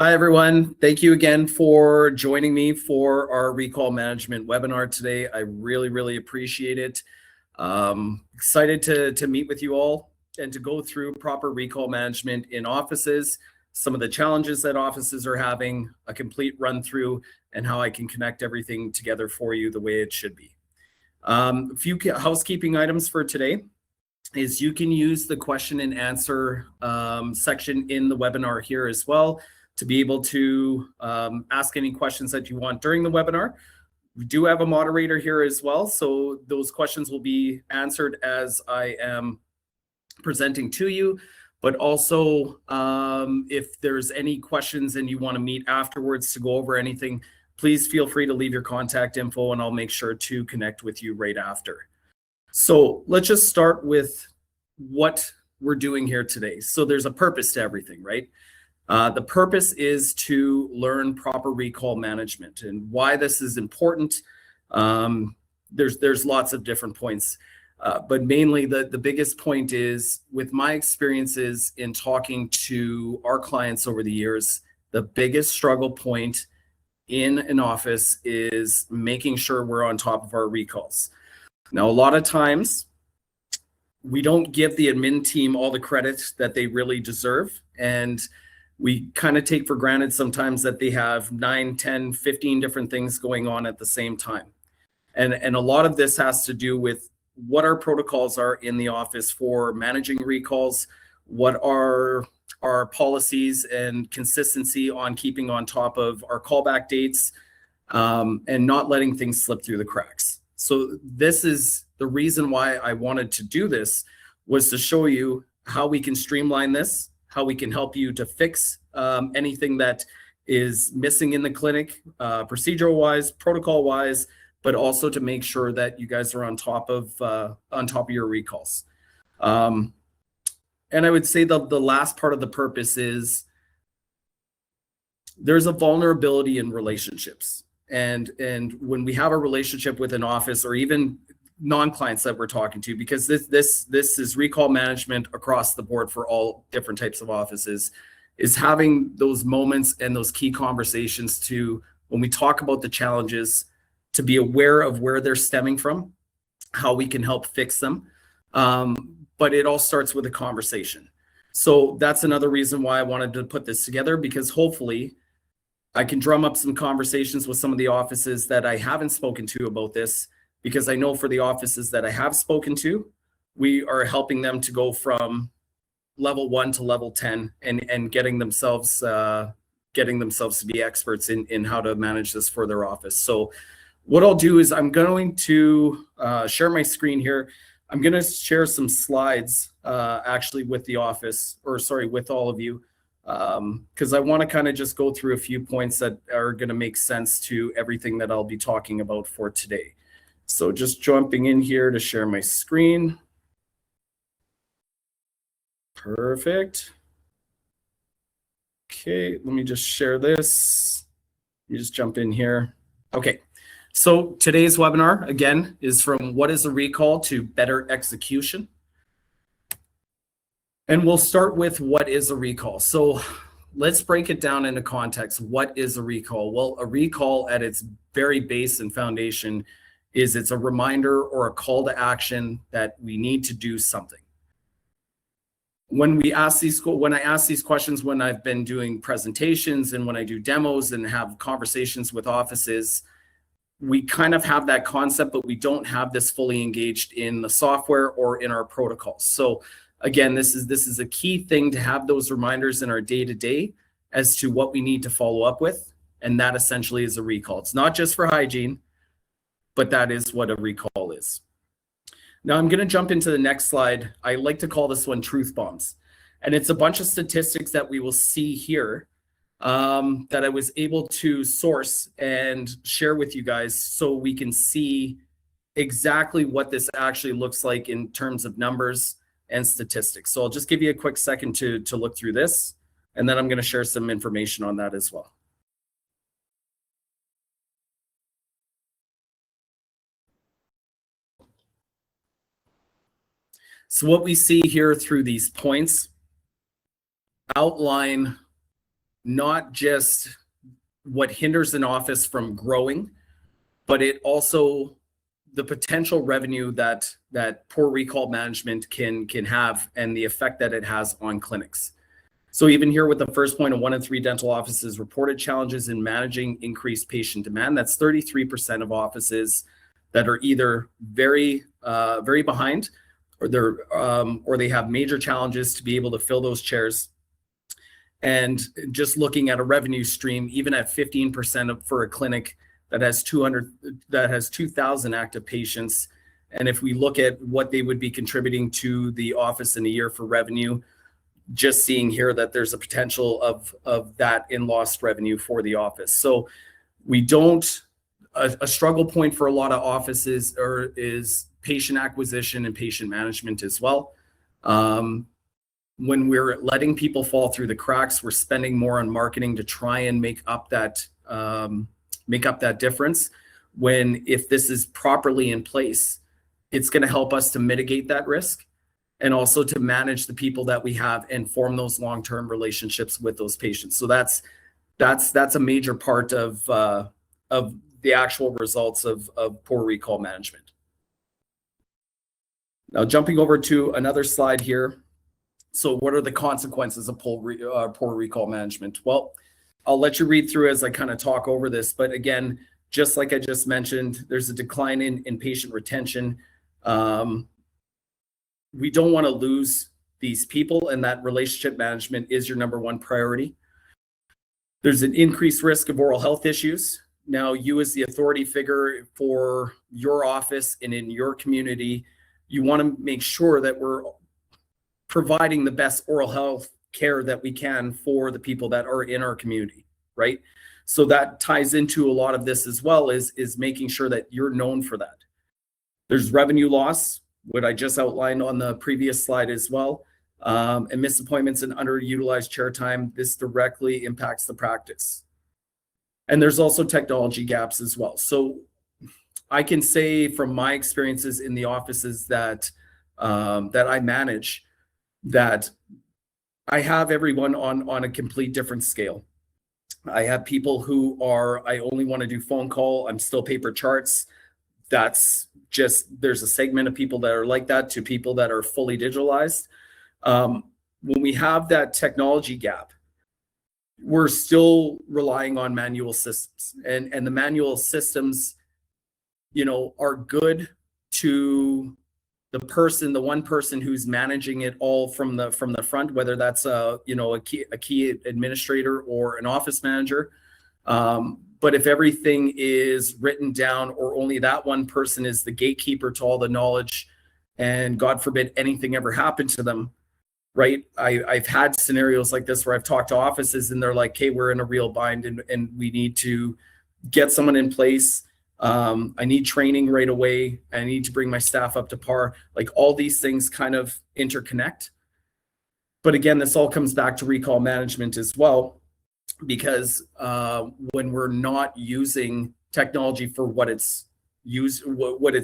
Hi, everyone. Thank you again for joining me for our recall management webinar today. I really appreciate it. Excited to meet with you all and to go through proper recall management in offices, some of the challenges that offices are having, a complete run through, and how I can connect everything together for you the way it should be. A few housekeeping items for today is you can use the question and answer section in the webinar here as well to be able to ask any questions that you want during the webinar. We do have a moderator here as well, so those questions will be answered as I am presenting to you. But also, if there's any questions and you want to meet afterwards to go over anything, please feel free to leave your contact info and I'll make sure to connect with you right after. So let's just start with what we're doing here today. So there's a purpose to everything, right? The purpose is to learn proper recall management, and why this is important. There's lots of different points, but mainly the biggest point is, with my experiences in talking to our clients over the years, the biggest struggle point in an office is making sure we're on top of our recalls. Now, a lot of times we don't give the admin team all the credit that they really deserve, and we kind of take for granted sometimes that they have 9, 10, 15 different things going on at the same time. And a lot of this has to do with what our protocols are in the office for managing recalls, what are our policies and consistency on keeping on top of our callback dates, and not letting things slip through the cracks. So this is the reason why I wanted to do this, was to show you how we can streamline this, how we can help you to fix anything that is missing in the clinic, procedural wise, protocol wise, but also to make sure that you guys are on top of your recalls. And I would say the last part of the purpose is, there's a vulnerability in relationships. And when we have a relationship with an office, or even non-clients that we're talking to, because this is recall management across the board for all different types of offices, is having those moments and those key conversations to, when we talk about the challenges, to be aware of where they're stemming from, how we can help fix them. But it all starts with a conversation. So that's another reason why I wanted to put this together, because hopefully I can drum up some conversations with some of the offices that I haven't spoken to about this, because I know for the offices that I have spoken to, we are helping them to go from level 1 to level 10 and getting themselves to be experts in how to manage this for their office. So what I'll do is, I'm going to share my screen here. I'm going to share some slides actually with the office, or sorry, with all of you, because I want to kind of just go through a few points that are going to make sense to everything that I'll be talking about for today. So just jumping in here to share my screen. Perfect. Okay, let me just share this. You just jump in here. Okay, so today's webinar, again, is from what is a recall to better execution. And we'll start with what is a recall. So let's break it down into context. What is a recall? Well, a recall at its very base and foundation is, it's a reminder or a call to action that we need to do something. When I ask these questions, when I've been doing presentations and when I do demos and have conversations with offices, we kind of have that concept, but we don't have this fully engaged in the software or in our protocols. So again, this is a key thing, to have those reminders in our day-to-day as to what we need to follow up with. And that essentially is a recall. It's not just for hygiene, but that is what a recall is. Now I'm going to jump into the next slide. I like to call this one truth bombs. And it's a bunch of statistics that we will see here that I was able to source and share with you guys, so we can see exactly what this actually looks like in terms of numbers and statistics. So I'll just give you a quick second to look through this, and then I'm going to share some information on that as well. So what we see here through these points outline not just what hinders an office from growing, but it also the potential revenue that poor recall management can have and the effect that it has on clinics. So even here with the first point of 1 in 3 dental offices reported challenges in managing increased patient demand, that's 33% of offices that are either very behind, or they have major challenges to be able to fill those chairs. And just looking at a revenue stream, even at 15% for a clinic that has 2,000 active patients, and if we look at what they would be contributing to the office in a year for revenue, just seeing here that there's a potential of that in lost revenue for the office. So we don't, a struggle point for a lot of offices is patient acquisition and patient management as well. When we're letting people fall through the cracks, we're spending more on marketing to try and make up that difference. When if this is properly in place, it's going to help us to mitigate that risk and also to manage the people that we have and form those long-term relationships with those patients. So that's a major part of the actual results of poor recall management. Now jumping over to another slide here. So what are the consequences of poor recall management? Well, I'll let you read through as I kind of talk over this. But again, just like I just mentioned, there's a decline in patient retention. We don't want to lose these people, and that relationship management is your number one priority. There's an increased risk of oral health issues. Now, you as the authority figure for your office and in your community, you want to make sure that we're providing the best oral health care that we can for the people that are in our community, right? So that ties into a lot of this as well, is making sure that you're known for that. There's revenue loss, what I just outlined on the previous slide as well, and missed appointments and underutilized chair time. This directly impacts the practice. And there's also technology gaps as well. So I can say from my experiences in the offices that I manage, that I have everyone on a complete different scale. I have people who are, I only want to do phone call, I'm still paper charts. That's just, there's a segment of people that are like that, to people that are fully digitalized. When we have that technology gap, we're still relying on manual systems, and the manual systems, are good to the one person who's managing it all from the front, whether that's a key administrator or an office manager. But if everything is written down, or only that one person is the gatekeeper to all the knowledge, and God forbid anything ever happened to them, right? I've had scenarios like this where I've talked to offices and they're like, hey, we're in a real bind and we need to get someone in place. I need training right away. I need to bring my staff up to par. Like, all these things kind of interconnect. But again, this all comes back to recall management as well, because when we're not using technology for what it's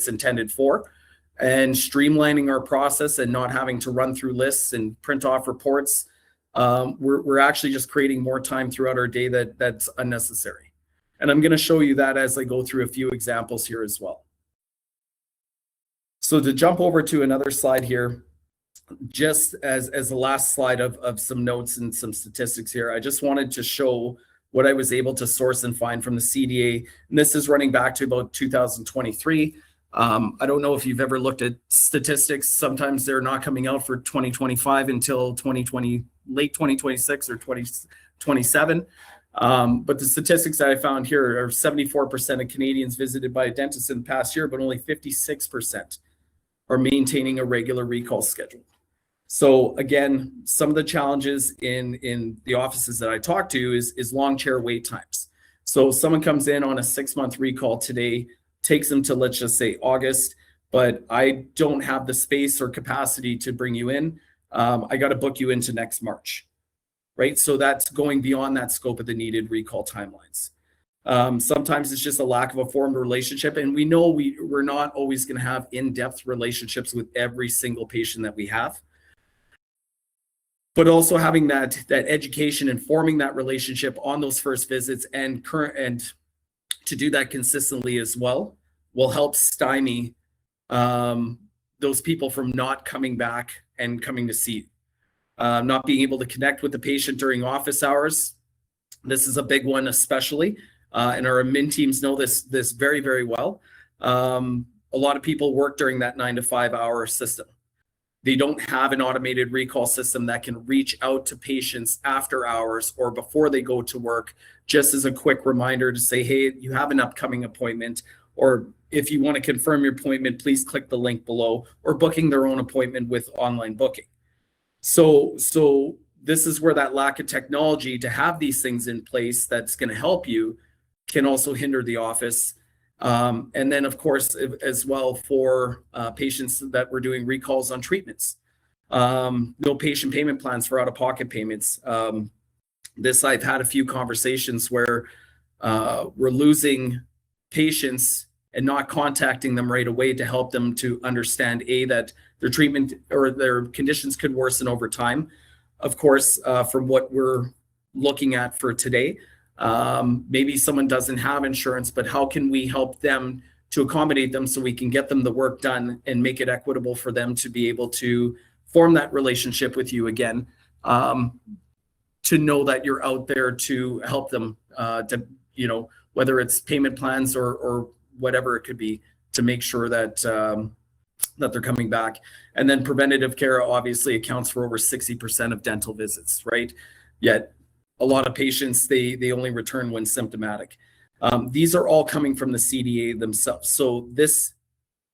intended for, and streamlining our process and not having to run through lists and print off reports, we're actually just creating more time throughout our day that's unnecessary. And I'm going to show you that as I go through a few examples here as well. So to jump over to another slide here, just as the last slide of some notes and some statistics here, I just wanted to show what I was able to source and find from the CDA. And this is running back to about 2023. I don't know if you've ever looked at statistics. Sometimes they're not coming out for 2025 until late 2026 or 2027. But the statistics that I found here are 74% of Canadians visited by a dentist in the past year, but only 56% are maintaining a regular recall schedule. So again, some of the challenges in the offices that I talk to is long chair wait times. So someone comes in on a 6-month recall today, takes them to, let's just say, August, but I don't have the space or capacity to bring you in. I got to book you into next March. Right? So that's going beyond that scope of the needed recall timelines. Sometimes it's just a lack of a formed relationship. And we know we're not always going to have in-depth relationships with every single patient that we have. But also having that education and forming that relationship on those first visits and to do that consistently as well will help stymie those people from not coming back and coming to see you. Not being able to connect with the patient during office hours. This is a big one, especially, and our admin teams know this very, very well. A lot of people work during that 9 to 5 hour system. They don't have an automated recall system that can reach out to patients after hours or before they go to work, just as a quick reminder to say, hey, you have an upcoming appointment, or if you want to confirm your appointment, please click the link below, or booking their own appointment with online booking. So this is where that lack of technology to have these things in place that's going to help you can also hinder the office. And then, of course, as well for patients that were doing recalls on treatments. No patient payment plans for out-of-pocket payments. I've had a few conversations where we're losing patients and not contacting them right away to help them to understand, that their treatment or their conditions could worsen over time. Of course, from what we're looking at for today, maybe someone doesn't have insurance, but how can we help them to accommodate them so we can get them the work done and make it equitable for them to be able to form that relationship with you again, to know that you're out there to help them, whether it's payment plans or whatever it could be, to make sure that that they're coming back. And then preventative care obviously accounts for over 60% of dental visits, right? Yet a lot of patients, they only return when symptomatic. These are all coming from the CDA themselves. So this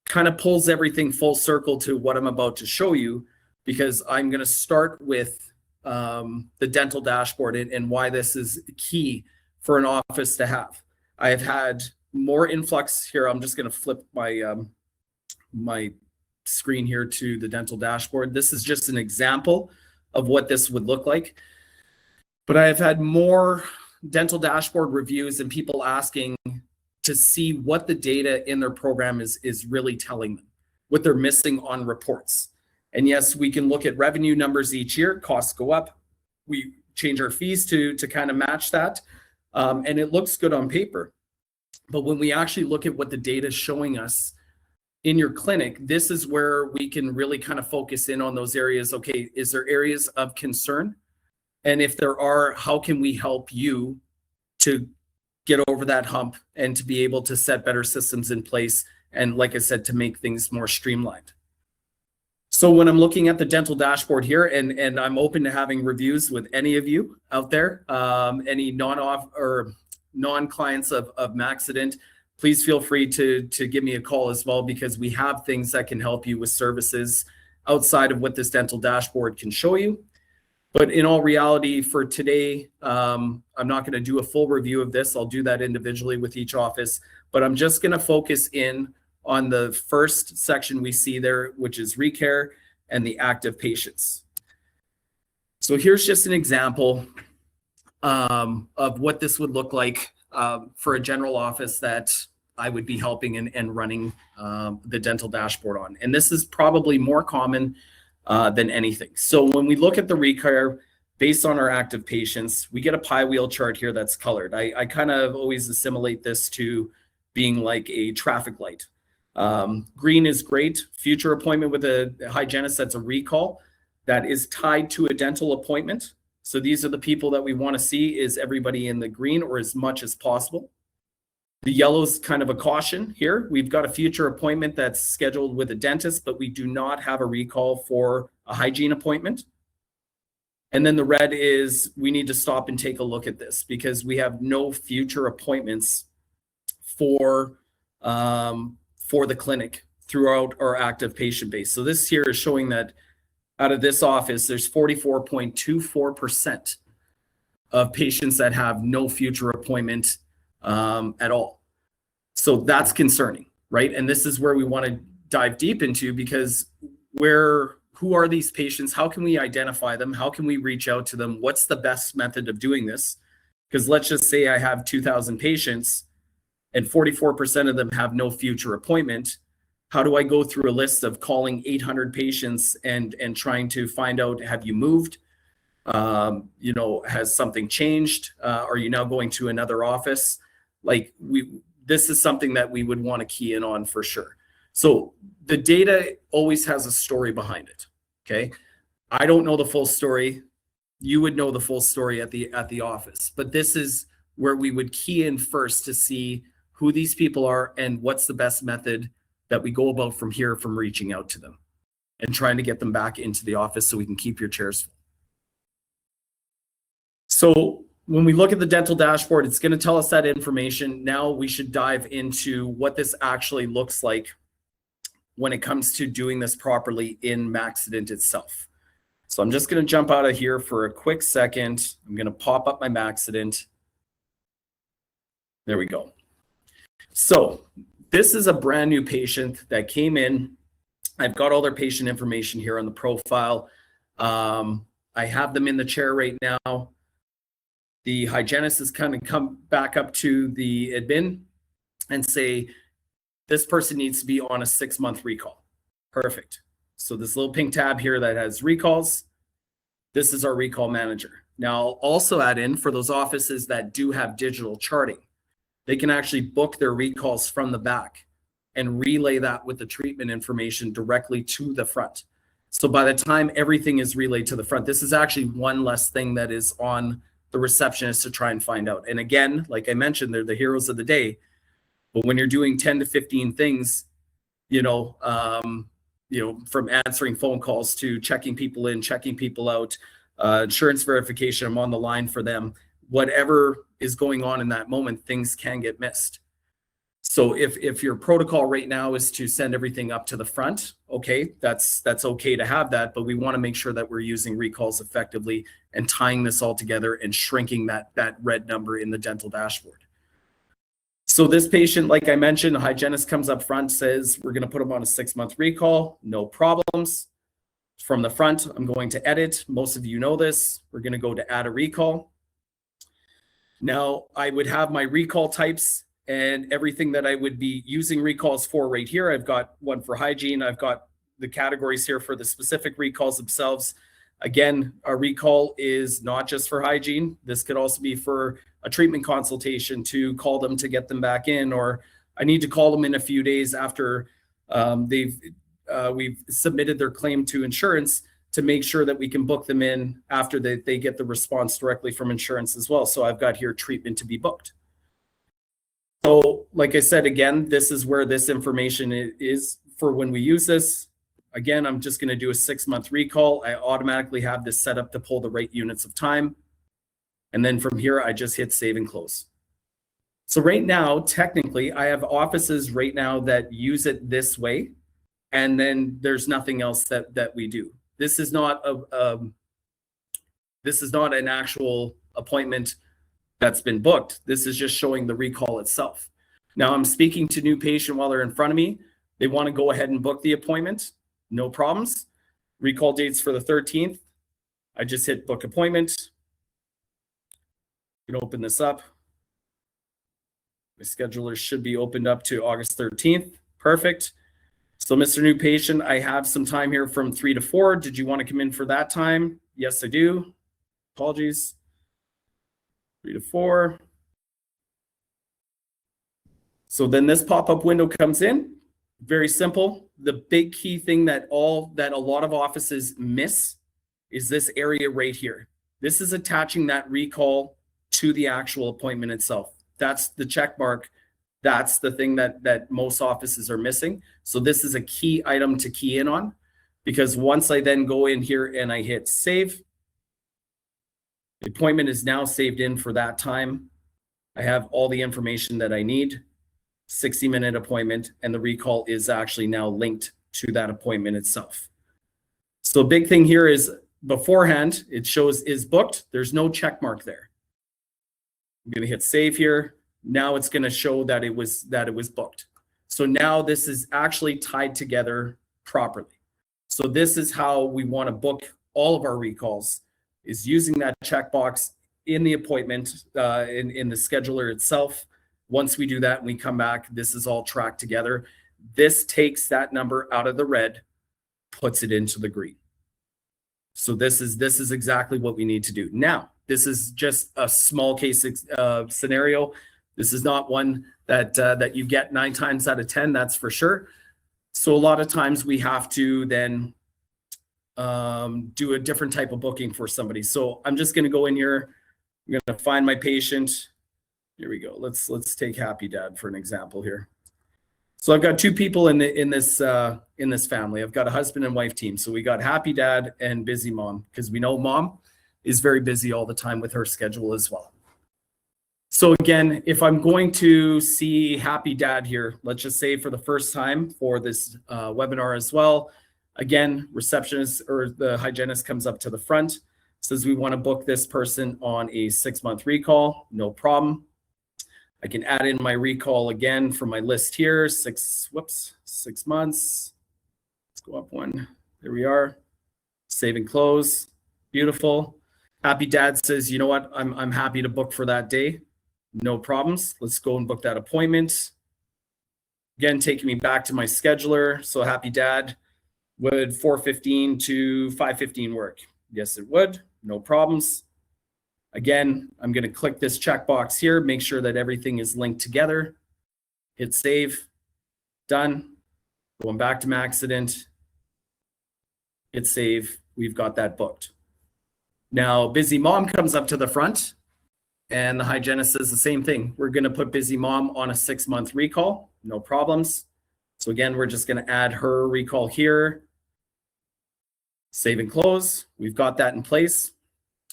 kind of pulls everything full circle to what I'm about to show you, because I'm going to start with the dental dashboard and why this is key for an office to have. I have had more influx here. I'm just going to flip my screen here to the dental dashboard. This is just an example of what this would look like. But I have had more dental dashboard reviews and people asking to see what the data in their program is really telling them, what they're missing on reports. And yes, we can look at revenue numbers each year. Costs go up. We change our fees to kind of match that. And it looks good on paper. But when we actually look at what the data is showing us in your clinic, this is where we can really kind of focus in on those areas. Okay, is there areas of concern? And if there are, how can we help you to get over that hump and to be able to set better systems in place? And like I said, to make things more streamlined. So when I'm looking at the dental dashboard here, and I'm open to having reviews with any of you out there, any non-clients of Maxident, please feel free to give me a call as well, because we have things that can help you with services outside of what this dental dashboard can show you. But in all reality, for today, I'm not going to do a full review of this. I'll do that individually with each office, but I'm just going to focus in on the first section we see there, which is recare and the active patients. So here's just an example of what this would look like for a general office that I would be helping and running the dental dashboard on. And this is probably more common than anything. So when we look at the recare based on our active patients, we get a pie wheel chart here that's colored. I kind of always assimilate this to being like a traffic light. Green is great. Future appointment with a hygienist, that's a recall that is tied to a dental appointment. So these are the people that we want to see, is everybody in the green or as much as possible. The yellow is kind of a caution here. We've got a future appointment that's scheduled with a dentist, but we do not have a recall for a hygiene appointment. And then the red is we need to stop and take a look at this, because we have no future appointments for the clinic throughout our active patient base. So this here is showing that out of this office, there's 44.24% of patients that have no future appointment at all. So that's concerning, right? And this is where we want to dive deep into, because who are these patients? How can we identify them? How can we reach out to them? What's the best method of doing this? Because let's just say I have 2,000 patients and 44% of them have no future appointment. How do I go through a list of calling 800 patients and trying to find out, have you moved? Has something changed? Are you now going to another office? This is something that we would want to key in on for sure. So the data always has a story behind it. Okay. I don't know the full story. You would know the full story at the office, but this is where we would key in first to see who these people are and what's the best method that we go about from here, from reaching out to them and trying to get them back into the office so we can keep your chairs full. So when we look at the dental dashboard, it's going to tell us that information. Now we should dive into what this actually looks like when it comes to doing this properly in Maxident itself. So I'm just going to jump out of here for a quick second. I'm going to pop up my Maxident. There we go. So this is a brand new patient that came in. I've got all their patient information here on the profile. I have them in the chair right now. The hygienist is kind of come back up to the admin and say, this person needs to be on a 6-month recall. Perfect. So this little pink tab here that has recalls, this is our recall manager. Now I'll also add in for those offices that do have digital charting, they can actually book their recalls from the back and relay that with the treatment information directly to the front. So by the time everything is relayed to the front, this is actually one less thing that is on the receptionist to try and find out. And again, like I mentioned, they're the heroes of the day. But when you're doing 10 to 15 things, from answering phone calls to checking people in, checking people out, insurance verification, I'm on the line for them, whatever is going on in that moment, things can get missed. So if your protocol right now is to send everything up to the front, okay, that's okay to have that, but we want to make sure that we're using recalls effectively and tying this all together and shrinking that red number in the dental dashboard. So this patient, like I mentioned, the hygienist comes up front, says, we're going to put him on a 6-month recall, no problems. From the front, I'm going to edit. Most of you know this. We're going to go to add a recall. Now I would have my recall types and everything that I would be using recalls for right here. I've got one for hygiene. I've got the categories here for the specific recalls themselves. Again, a recall is not just for hygiene. This could also be for a treatment consultation, to call them to get them back in, or I need to call them in a few days after we've submitted their claim to insurance to make sure that we can book them in after they get the response directly from insurance as well. So I've got here treatment to be booked. So like I said, again, this is where this information is for when we use this. Again, I'm just going to do a 6-month recall. I automatically have this set up to pull the right units of time. And then from here, I just hit save and close. So right now, technically, I have offices right now that use it this way. And then there's nothing else that we do. This is not an actual appointment that's been booked. This is just showing the recall itself. Now I'm speaking to new patient while they're in front of me. They want to go ahead and book the appointment. No problems. Recall dates for the 13th. I just hit book appointment. You can open this up. My scheduler should be opened up to August 13th. Perfect. So Mr. New Patient, I have some time here from 3 to 4. Did you want to come in for that time? Yes, I do. Apologies. 3 to 4. So then this pop-up window comes in. Very simple. The big key thing that a lot of offices miss is this area right here. This is attaching that recall to the actual appointment itself. That's the check mark. That's the thing that most offices are missing. So this is a key item to key in on, because once I then go in here and I hit save, the appointment is now saved in for that time. I have all the information that I need, 60-minute appointment, and the recall is actually now linked to that appointment itself. So big thing here is beforehand, it shows is booked. There's no check mark there. I'm going to hit save here. Now it's going to show that it was booked. So now this is actually tied together properly. So this is how we want to book all of our recalls, is using that checkbox in the appointment, in the scheduler itself. Once we do that and we come back, this is all tracked together. This takes that number out of the red, puts it into the green. So this is exactly what we need to do. Now, this is just a small case scenario. This is not one that you get 9 times out of 10, that's for sure. So a lot of times we have to then do a different type of booking for somebody. So I'm just going to go in here. I'm going to find my patient. Here we go. Let's take Happy Dad for an example here. So I've got 2 people in this family. I've got a husband and wife team. So we got Happy Dad and Busy Mom, because we know Mom is very busy all the time with her schedule as well. So again, if I'm going to see Happy Dad here, let's just say for the first time for this webinar as well, again, receptionist or the hygienist comes up to the front, says we want to book this person on a 6-month recall, no problem. I can add in my recall again from my list here, 6 months. Let's go up one. There we are. Save and close. Beautiful. Happy Dad says, you know what? I'm happy to book for that day. No problems. Let's go and book that appointment. Again, taking me back to my scheduler. So Happy Dad, would 4:15 to 5:15 work? Yes, it would. No problems. Again, I'm going to click this checkbox here, make sure that everything is linked together. Hit save. Done. Going back to my accident. Hit save. We've got that booked. Now, Busy Mom comes up to the front, and the hygienist says the same thing. We're going to put Busy Mom on a 6-month recall. No problems. So again, we're just going to add her recall here. Save and close. We've got that in place.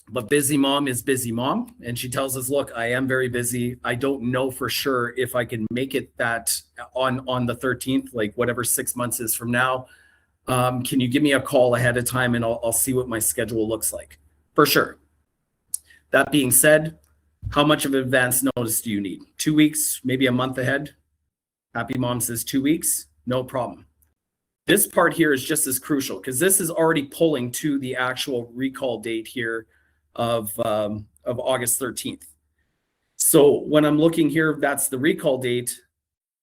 But Busy Mom is Busy Mom, and she tells us, look, I am very busy. I don't know for sure if I can make it that on the 13th, like whatever 6 months is from now. Can you give me a call ahead of time, and I'll see what my schedule looks like? For sure. That being said, how much of advance notice do you need? 2 weeks, maybe a month ahead? Happy Mom says 2 weeks, no problem. This part here is just as crucial, because this is already pulling to the actual recall date here of August 13th. So when I'm looking here, that's the recall date.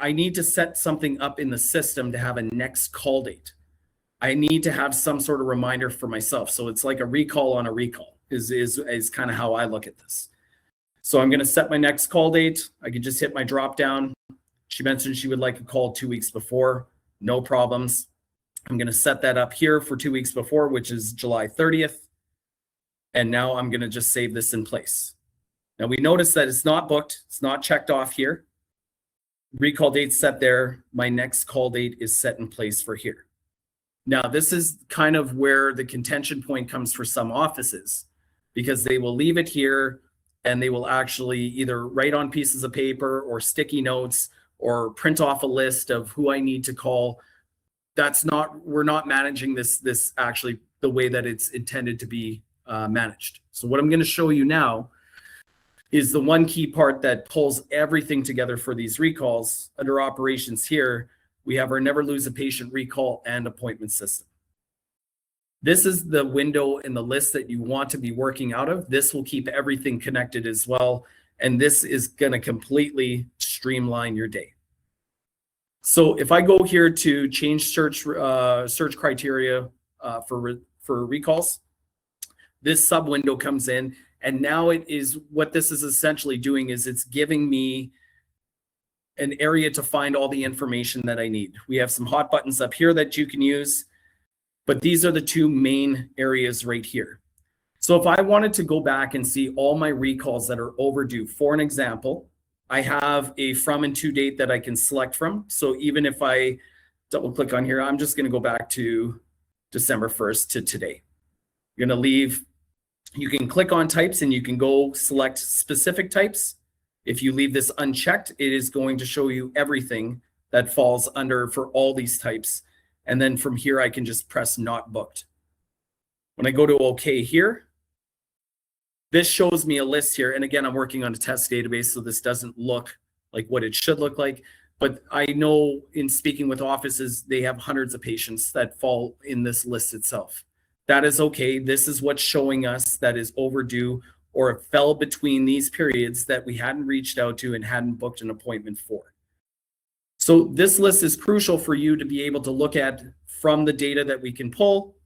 I need to set something up in the system to have a next call date. I need to have some sort of reminder for myself. So it's like a recall on a recall is kind of how I look at this. So I'm going to set my next call date. I can just hit my drop down. She mentioned she would like a call 2 weeks before. No problems. I'm going to set that up here for 2 weeks before, which is July 30th. And now I'm going to just save this in place. Now we notice that it's not booked. It's not checked off here. Recall date set there. My next call date is set in place for here. Now this is kind of where the contention point comes for some offices, because they will leave it here and they will actually either write on pieces of paper or sticky notes or print off a list of who I need to call. We're not managing this actually the way that it's intended to be managed. So what I'm going to show you now is the one key part that pulls everything together for these recalls. Under operations here, we have our never lose a patient recall and appointment system. This is the window in the list that you want to be working out of. This will keep everything connected as well. And this is going to completely streamline your day. So if I go here to change search criteria for recalls, this sub window comes in, and now what this is essentially doing is it's giving me an area to find all the information that I need. We have some hot buttons up here that you can use, but these are the 2 main areas right here. So if I wanted to go back and see all my recalls that are overdue, for an example, I have a from and to date that I can select from. So even if I double click on here, I'm just going to go back to December 1st to today. You're going to leave. You can click on types and you can go select specific types. If you leave this unchecked, it is going to show you everything that falls under for all these types. And then from here, I can just press not booked. When I go to OK here, this shows me a list here. And again, I'm working on a test database, so this doesn't look like what it should look like. But I know in speaking with offices, they have hundreds of patients that fall in this list itself. That is okay. This is what's showing us that is overdue or it fell between these periods that we hadn't reached out to and hadn't booked an appointment for. So this list is crucial for you to be able to look at from the data that we can pull.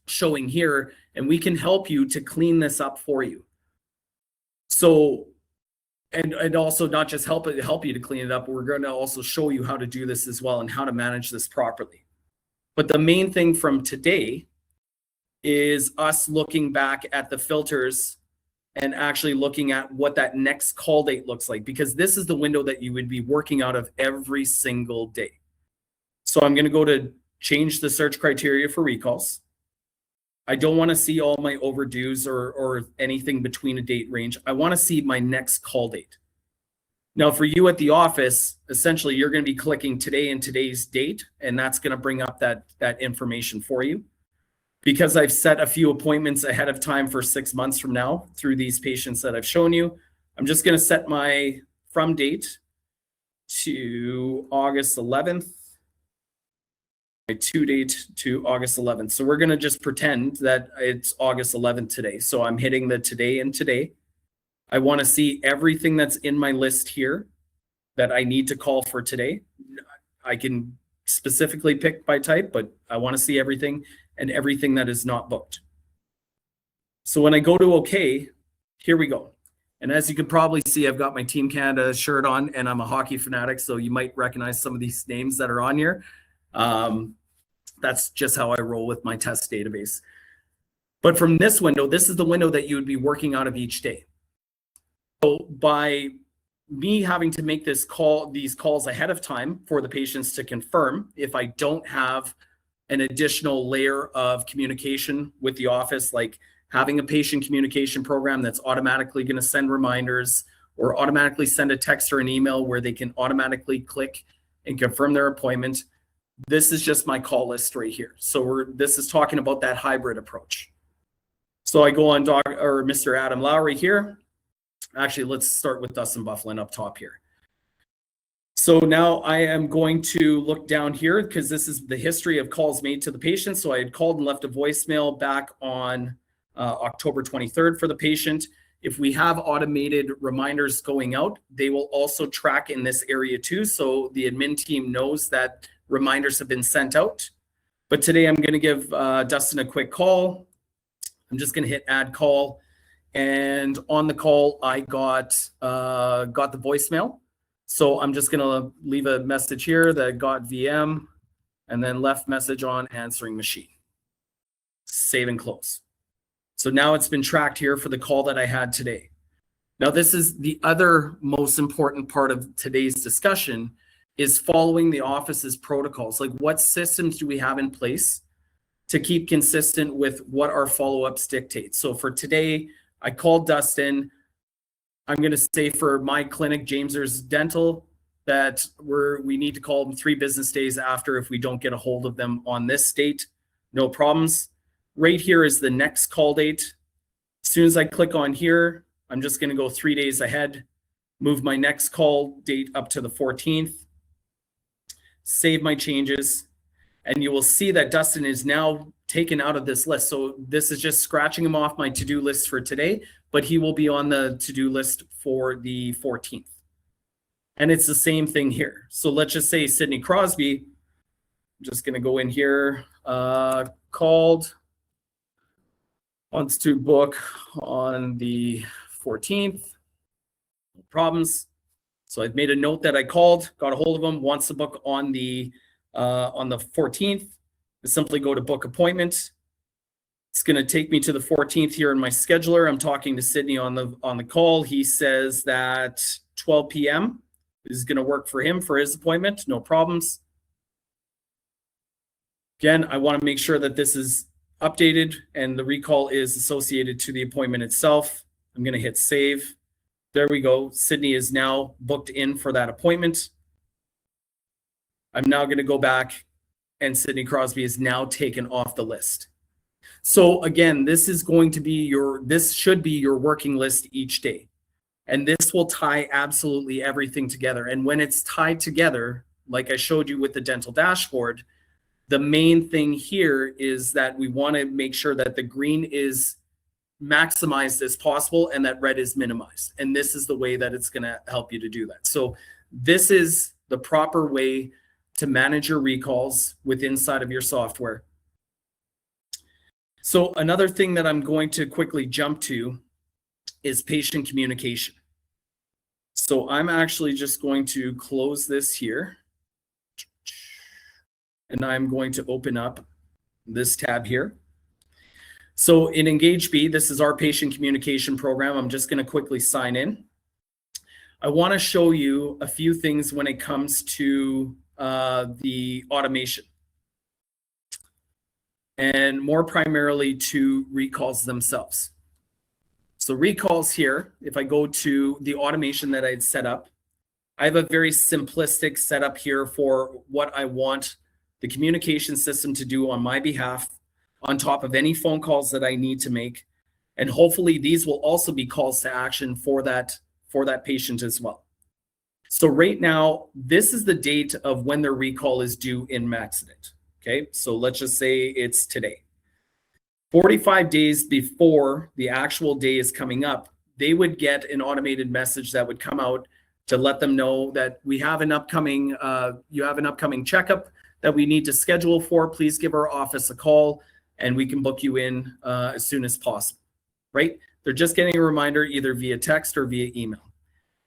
showing here, and we can help you to clean this up for you. So, and also not just help you to clean it up, we're going to also show you how to do this as well and how to manage this properly. But the main thing from today is us looking back at the filters and actually looking at what that next call date looks like, because this is the window that you would be working out of every single day. So I'm going to go to change the search criteria for recalls. I don't want to see all my overdues or anything between a date range. I want to see my next call date. Now for you at the office, essentially you're going to be clicking today and today's date, and that's going to bring up that information for you. Because I've set a few appointments ahead of time for 6 months from now through these patients that I've shown you, I'm just going to set my from date to August 11th, my to date to August 11th. So we're going to just pretend that it's August 11th today. So I'm hitting the today and today. I want to see everything that's in my list here that I need to call for today. I can specifically pick by type, but I want to see everything and everything that is not booked. So when I go to OK, here we go. And as you can probably see, I've got my Team Canada shirt on, and I'm a hockey fanatic, so you might recognize some of these names that are on here. That's just how I roll with my test database. But from this window, this is the window that you would be working out of each day. So by me having to make these calls ahead of time for the patients to confirm, if I don't have an additional layer of communication with the office, like having a patient communication program that's automatically going to send reminders or automatically send a text or an email where they can automatically click and confirm their appointment. This is just my call list right here. So this is talking about that hybrid approach. So I go on Mr. Adam Lowry here. Actually, let's start with Dustin Bufflin up top here. So now I am going to look down here because this is the history of calls made to the patient. So I had called and left a voicemail back on October 23rd for the patient. If we have automated reminders going out, they will also track in this area too. So the admin team knows that reminders have been sent out. But today I'm going to give Dustin a quick call. I'm just going to hit add call. And on the call, I got the voicemail. So I'm just going to leave a message here that got VM and then left message on answering machine. Save and close. So now it's been tracked here for the call that I had today. Now this is the other most important part of today's discussion, is following the office's protocols. Like, what systems do we have in place to keep consistent with what our follow-ups dictate? So for today, I called Dustin. I'm going to say for my clinic, Jamesers Dental, that we need to call them 3 business days after if we don't get a hold of them on this date. No problems. Right here is the next call date. As soon as I click on here, I'm just going to go 3 days ahead, move my next call date up to the 14th, save my changes, and you will see that Dustin is now taken out of this list. So this is just scratching him off my to-do list for today, but he will be on the to-do list for the 14th. And it's the same thing here. So let's just say Sidney Crosby, I'm just going to go in here, called, wants to book on the 14th, no problems. So I've made a note that I called, got a hold of him, wants to book on the 14th. I simply go to book appointment. It's going to take me to the 14th here in my scheduler. I'm talking to Sydney on the call. He says that 12 p.m. is going to work for him for his appointment. No problems. Again, I want to make sure that this is updated and the recall is associated to the appointment itself. I'm going to hit save. There we go. Sydney is now booked in for that appointment. I'm now going to go back, and Sidney Crosby is now taken off the list. So again, this should be your working list each day. And this will tie absolutely everything together. And when it's tied together, like I showed you with the dental dashboard, the main thing here is that we want to make sure that the green is maximized as possible and that red is minimized. And this is the way that it's going to help you to do that. So this is the proper way to manage your recalls inside of your software. So another thing that I'm going to quickly jump to is patient communication. So I'm actually just going to close this here. And I'm going to open up this tab here. So in Engage B, this is our patient communication program. I'm just going to quickly sign in. I want to show you a few things when it comes to the automation, and more primarily to recalls themselves. So recalls here, if I go to the automation that I'd set up, I have a very simplistic setup here for what I want the communication system to do on my behalf, on top of any phone calls that I need to make. And hopefully these will also be calls to action for that patient as well. So right now, this is the date of when their recall is due in Maxident. Okay, so let's just say it's today. 45 days before the actual day is coming up, they would get an automated message that would come out to let them know that we have an upcoming, you have an upcoming checkup that we need to schedule for. Please give our office a call and we can book you in as soon as possible, right? They're just getting a reminder either via text or via email.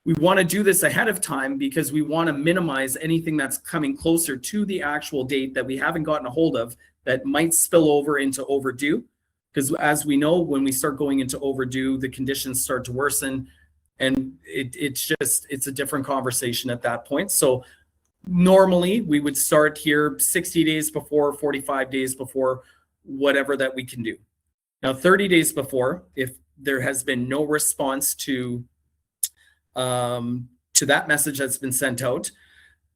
We want to do this ahead of time because we want to minimize anything that's coming closer to the actual date that we haven't gotten a hold of that might spill over into overdue. Because as we know, when we start going into overdue, the conditions start to worsen, and it's a different conversation at that point. So normally we would start here 60 days before, 45 days before, whatever that we can do. Now, 30 days before, if there has been no response to that message that's been sent out,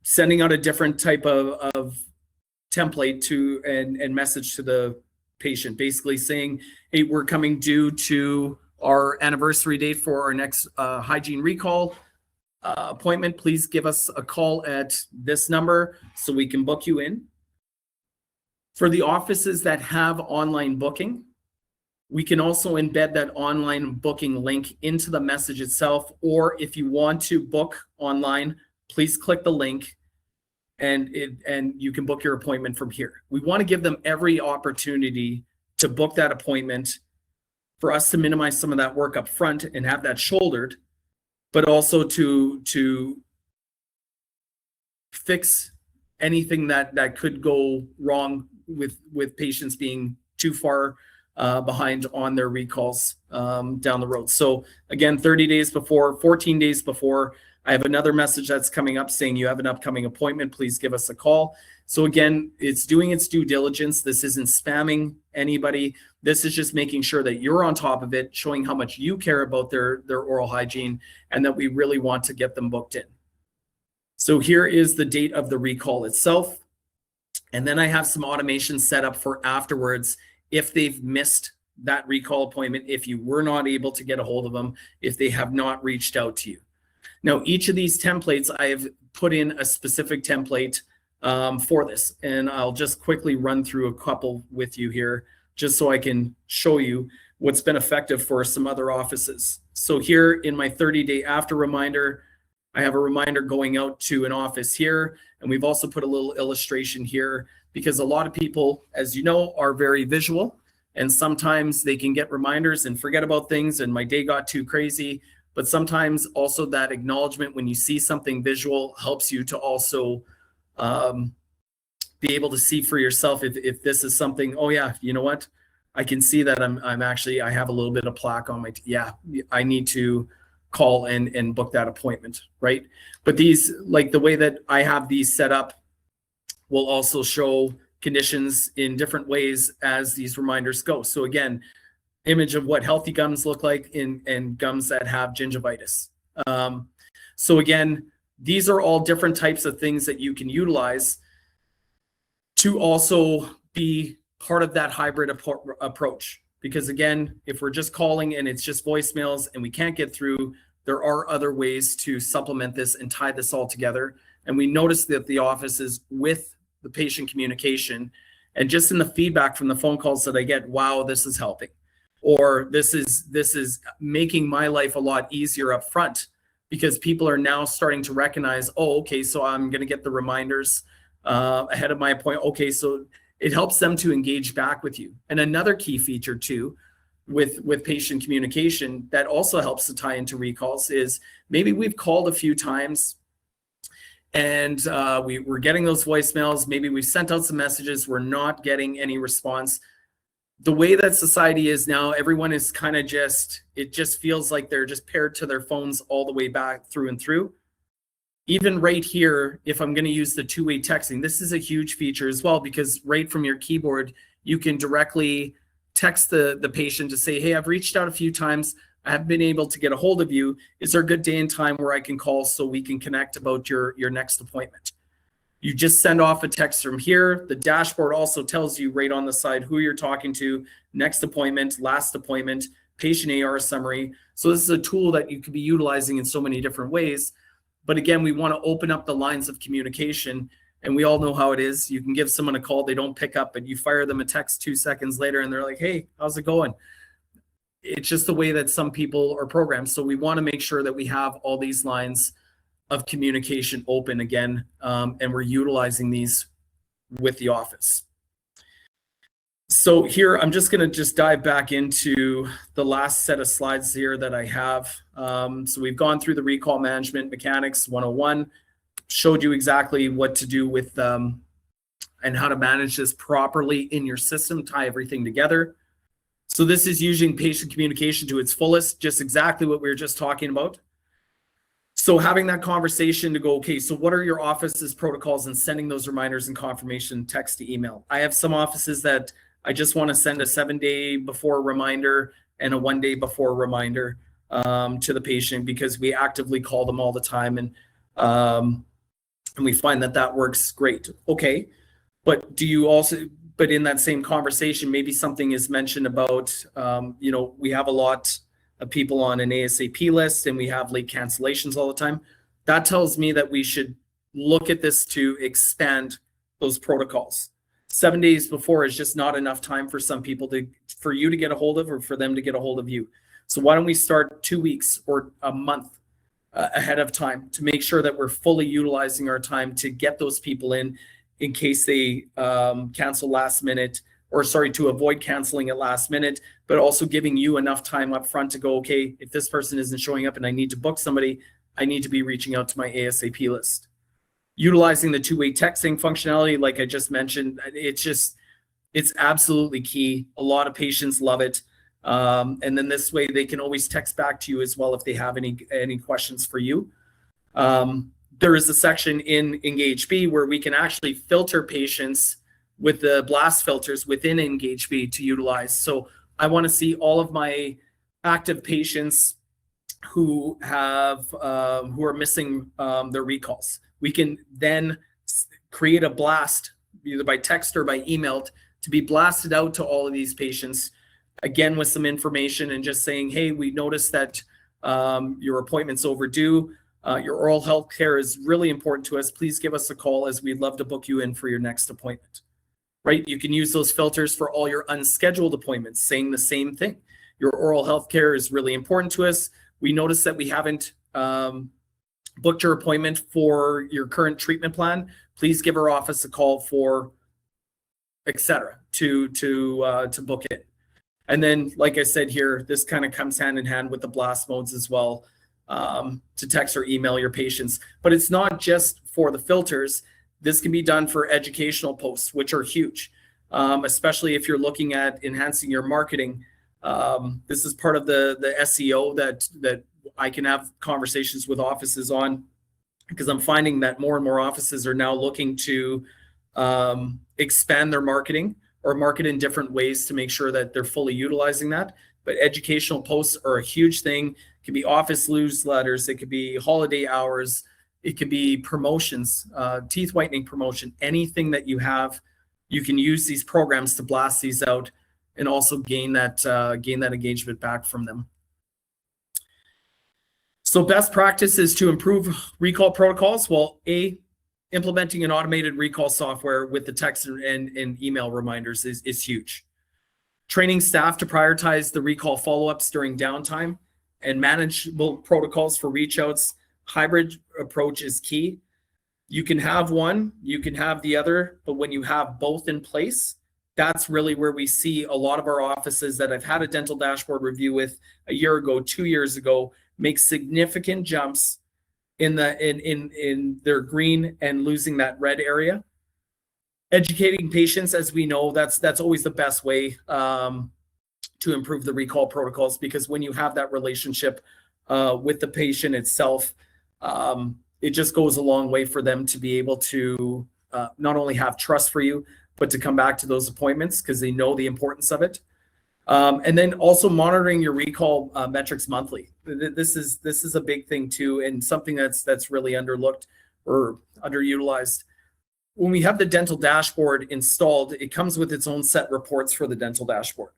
sending out a different type of template to and message to the patient, basically saying, hey, we're coming due to our anniversary date for our next hygiene recall appointment. Please give us a call at this number so we can book you in. For the offices that have online booking, we can also embed that online booking link into the message itself, or if you want to book online, please click the link and you can book your appointment from here. We want to give them every opportunity to book that appointment for us to minimize some of that work up front and have that shouldered, but also to fix anything that could go wrong with patients being too far behind on their recalls down the road. So again, 30 days before, 14 days before, I have another message that's coming up saying you have an upcoming appointment. Please give us a call. So again, it's doing its due diligence. This isn't spamming anybody. This is just making sure that you're on top of it, showing how much you care about their oral hygiene and that we really want to get them booked in. So here is the date of the recall itself. And then I have some automation set up for afterwards if they've missed that recall appointment, if you were not able to get a hold of them, if they have not reached out to you. Now, each of these templates, I have put in a specific template for this, and I'll just quickly run through a couple with you here, just so I can show you what's been effective for some other offices. So here in my 30-day after reminder, I have a reminder going out to an office here, and we've also put a little illustration here because a lot of people, as you know, are very visual, and sometimes they can get reminders and forget about things, and my day got too crazy. But sometimes also that acknowledgement when you see something visual helps you to also be able to see for yourself if this is something, oh yeah, you know what? I can see that I have a little bit of plaque on my, yeah, I need to call and book that appointment, right? But these, like the way that I have these set up, will also show conditions in different ways as these reminders go. So again, image of what healthy gums look like in gums that have gingivitis. So again, these are all different types of things that you can utilize to also be part of that hybrid approach. Because again, if we're just calling and it's just voicemails and we can't get through, there are other ways to supplement this and tie this all together. And we noticed that the offices with the patient communication and just in the feedback from the phone calls that I get, wow, this is helping. Or this is making my life a lot easier up front because people are now starting to recognize, oh, okay, so I'm going to get the reminders ahead of my appointment. Okay, so it helps them to engage back with you. And another key feature too, with patient communication that also helps to tie into recalls is maybe we've called a few times and we're getting those voicemails. Maybe we've sent out some messages. We're not getting any response. The way that society is now, everyone is kind of it just feels like they're just paired to their phones all the way back through and through. Even right here, if I'm going to use the two-way texting, this is a huge feature as well, because right from your keyboard, you can directly text the patient to say, hey, I've reached out a few times. I haven't been able to get a hold of you. Is there a good day and time where I can call so we can connect about your next appointment? You just send off a text from here. The dashboard also tells you right on the side who you're talking to, next appointment, last appointment, patient AR summary. So this is a tool that you could be utilizing in so many different ways. But again, we want to open up the lines of communication, and we all know how it is. You can give someone a call, they don't pick up, but you fire them a text 2 seconds later and they're like, hey, how's it going? It's just the way that some people are programmed. So we want to make sure that we have all these lines of communication open again, and we're utilizing these with the office. So here, I'm just going to dive back into the last set of slides here that I have. So we've gone through the recall management mechanics 101, showed you exactly what to do with and how to manage this properly in your system, tie everything together. So this is using patient communication to its fullest, just exactly what we were just talking about. So having that conversation to go, okay, so what are your office's protocols, and sending those reminders and confirmation text to email. I have some offices that I just want to send a 7-day before reminder and a 1-day before reminder to the patient, because we actively call them all the time, and we find that works great. Okay, but but in that same conversation, maybe something is mentioned about, we have a lot of people on an ASAP list and we have late cancellations all the time. That tells me that we should look at this to expand those protocols. 7 days before is just not enough time for some people for you to get a hold of, or for them to get a hold of you. So why don't we start 2 weeks or a month ahead of time to make sure that we're fully utilizing our time to get those people in case they cancel last minute, or to avoid canceling at last minute, but also giving you enough time up front to go, okay, if this person isn't showing up and I need to book somebody, I need to be reaching out to my ASAP list. Utilizing the two-way texting functionality, like I just mentioned, it's absolutely key. A lot of patients love it. And then this way they can always text back to you as well if they have any questions for you. There is a section in EngageB where we can actually filter patients with the blast filters within EngageB to utilize. So I want to see all of my active patients who are missing their recalls. We can then create a blast either by text or by email to be blasted out to all of these patients, again with some information and just saying, hey, we noticed that your appointment's overdue. Your oral health care is really important to us. Please give us a call, as we'd love to book you in for your next appointment. Right? You can use those filters for all your unscheduled appointments, saying the same thing. Your oral health care is really important to us. We noticed that we haven't booked your appointment for your current treatment plan. Please give our office a call for etc. to book it. And then, like I said here, this kind of comes hand in hand with the blast modes as well, to text or email your patients. But it's not just for the filters. This can be done for educational posts, which are huge, especially if you're looking at enhancing your marketing. This is part of the SEO that I can have conversations with offices on, because I'm finding that more and more offices are now looking to expand their marketing or market in different ways to make sure that they're fully utilizing that. But educational posts are a huge thing. It could be office newsletters, it could be holiday hours, it could be promotions, teeth whitening promotion, anything that you have. You can use these programs to blast these out and also gain that engagement back from them. So best practices to improve recall protocols. Well, implementing an automated recall software with the text and email reminders is huge. Training staff to prioritize the recall follow-ups during downtime and manageable protocols for reach outs. Hybrid approach is key. You can have one, you can have the other, but when you have both in place, that's really where we see a lot of our offices that I've had a dental dashboard review with a year ago, 2 years ago, make significant jumps in their green and losing that red area. Educating patients, as we know, that's always the best way to improve the recall protocols, because when you have that relationship with the patient itself, it just goes a long way for them to be able to not only have trust for you, but to come back to those appointments because they know the importance of it. And then also monitoring your recall metrics monthly. This is a big thing too, and something that's really underlooked or underutilized. When we have the dental dashboard installed, it comes with its own set reports for the dental dashboard,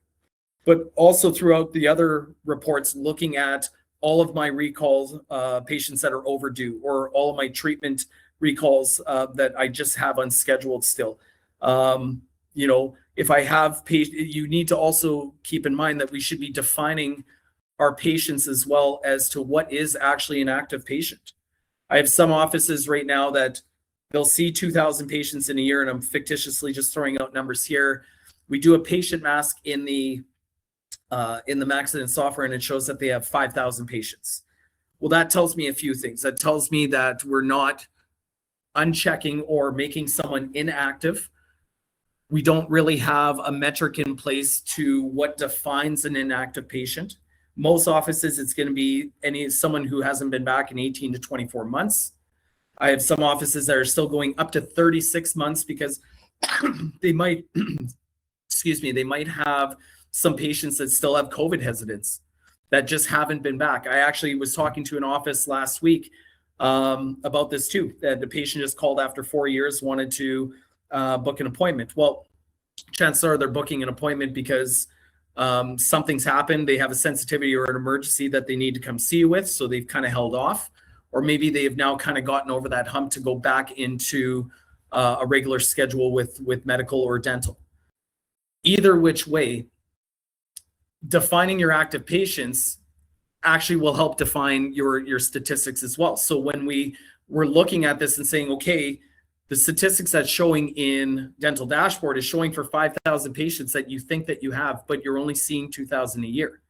but also throughout the other reports, looking at all of my recalls, patients that are overdue, or all of my treatment recalls that I just have unscheduled still. If I have you need to also keep in mind that we should be defining our patients as well as to what is actually an active patient. I have some offices right now that they'll see 2,000 patients in a year, and I'm fictitiously just throwing out numbers here. We do a patient mask in the Maxident software, and it shows that they have 5,000 patients. Well, that tells me a few things. That tells me that we're not unchecking or making someone inactive. We don't really have a metric in place to what defines an inactive patient. Most offices, it's going to be someone who hasn't been back in 18 to 24 months. I have some offices that are still going up to 36 months because they might, they might have some patients that still have COVID hesitance that just haven't been back. I actually was talking to an office last week about this too, that the patient just called after 4 years, wanted to book an appointment. Well, chances are they're booking an appointment because something's happened. They have a sensitivity or an emergency that they need to come see you with, so they've kind of held off. Or maybe they have now kind of gotten over that hump to go back into a regular schedule with medical or dental. Either which way, defining your active patients actually will help define your statistics as well. So when we're looking at this and saying, okay, the statistics that's showing in dental dashboard is showing for 5,000 patients that you think that you have, but you're only seeing 2,000 a year.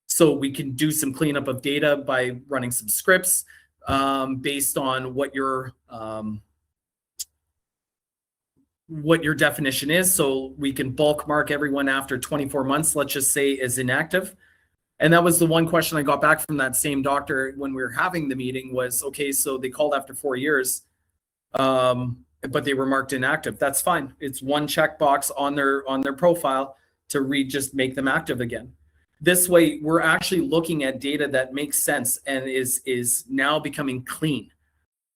So we can do some cleanup of data by running some scripts based on what your definition is. So we can bulk mark everyone after 24 months, let's just say, as inactive. And that was the one question I got back from that same doctor when we were having the meeting was, okay, so they called after 4 years, but they were marked inactive. That's fine. It's one checkbox on their profile to just make them active again. This way, we're actually looking at data that makes sense and is now becoming clean,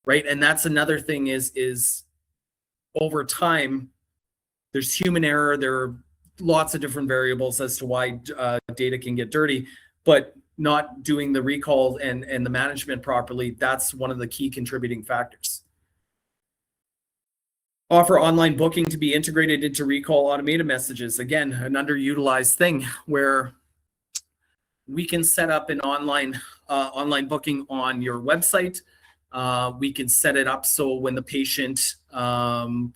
right? And that's another thing is over time, there's human error. There are lots of different variables as to why data can get dirty, but not doing the recall and the management properly, that's one of the key contributing factors. Offer online booking to be integrated into recall automated messages. Again, an underutilized thing where we can set up an online booking on your website. We can set it up so when the patient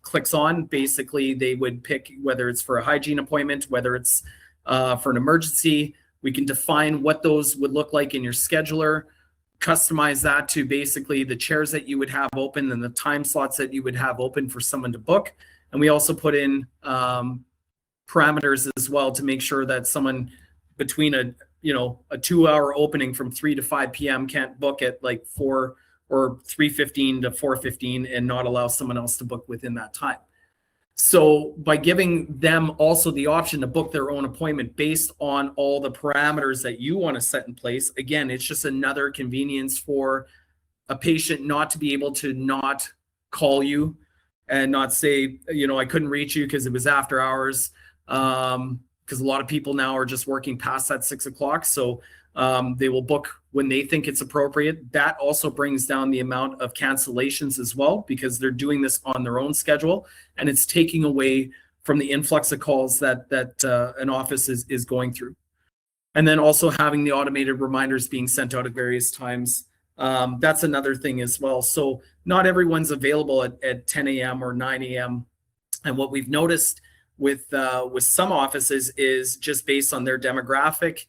clicks on, basically they would pick whether it's for a hygiene appointment, whether it's for an emergency. We can define what those would look like in your scheduler, customize that to basically the chairs that you would have open and the time slots that you would have open for someone to book. And we also put in parameters as well to make sure that someone between a 2-hour opening from 3 to 5 p.m. can't book at like 4 or 3:15 to 4:15 and not allow someone else to book within that time. So by giving them also the option to book their own appointment based on all the parameters that you want to set in place, again, it's just another convenience for a patient not to be able to not call you and not say, I couldn't reach you because it was after hours. Because a lot of people now are just working past that 6 o'clock. So they will book when they think it's appropriate. That also brings down the amount of cancellations as well, because they're doing this on their own schedule, and it's taking away from the influx of calls that an office is going through. And then also having the automated reminders being sent out at various times That's another thing as well. So not everyone's available at 10 a.m. or 9 a.m. And what we've noticed with some offices is just based on their demographic,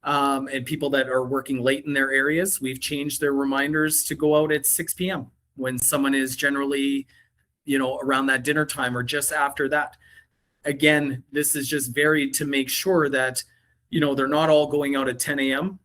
and people that are working late in their areas, we've changed their reminders to go out at 6 p.m. when someone is generally, around that dinner time or just after that. Again, this is just varied to make sure that, they're not all going out at 10 a.m.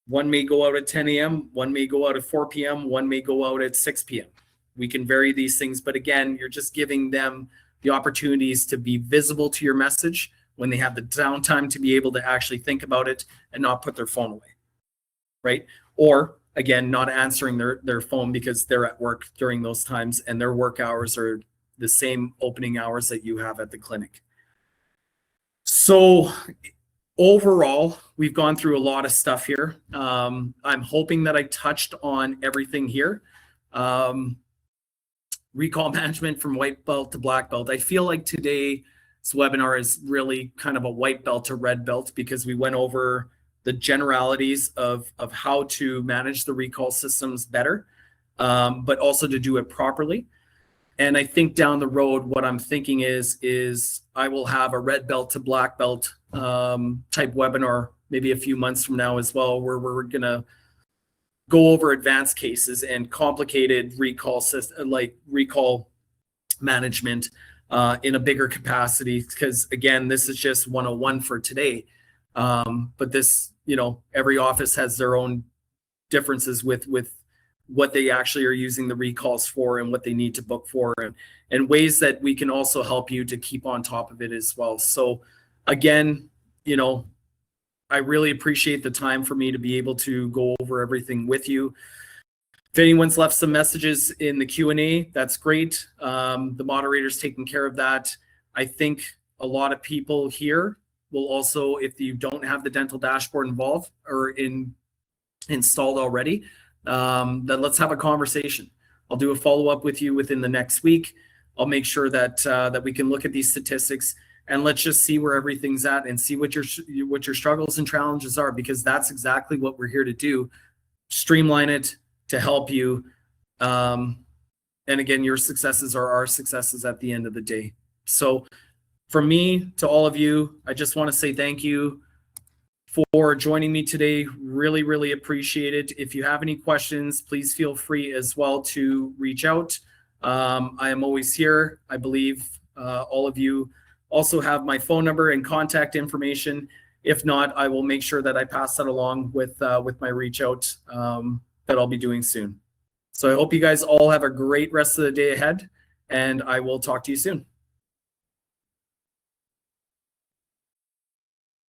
One may go out at 10 a.m., one may go out at 4 p.m., one may go out at 6 p.m. We can vary these things, but again, you're just giving them the opportunities to be visible to your message when they have the downtime to be able to actually think about it and not put their phone away, right? Or again, not answering their phone because they're at work during those times and their work hours are the same opening hours that you have at the clinic. So overall, we've gone through a lot of stuff here. I'm hoping that I touched on everything here. Recall management from white belt to black belt. I feel like today's webinar is really kind of a white belt to red belt because we went over the generalities of how to manage the recall systems better, but also to do it properly. And I think down the road, what I'm thinking is I will have a red belt to black belt type webinar maybe a few months from now as well, where we're gonna go over advanced cases and complicated recall system, like recall management in a bigger capacity. Because again, this is just 101 for today. But this, every office has their own differences with what they actually are using the recalls for and what they need to book for, and ways that we can also help you to keep on top of it as well. So again, I really appreciate the time for me to be able to go over everything with you. If anyone's left some messages in the Q&A, that's great. The moderator's taking care of that. I think a lot of people here will also, if you don't have the dental dashboard involved or installed already, then let's have a conversation. I'll do a follow-up with you within the next week. I'll make sure that we can look at these statistics and let's just see where everything's at and see what your struggles and challenges are, because that's exactly what we're here to do. Streamline it to help you. And again, your successes are our successes at the end of the day. So from me to all of you, I just want to say thank you for joining me today. Really, really appreciate it. If you have any questions, please feel free as well to reach out. I am always here. I believe all of you also have my phone number and contact information. If not, I will make sure that I pass that along with my reach out that I'll be doing soon. So I hope you guys all have a great rest of the day ahead, and I will talk to you soon.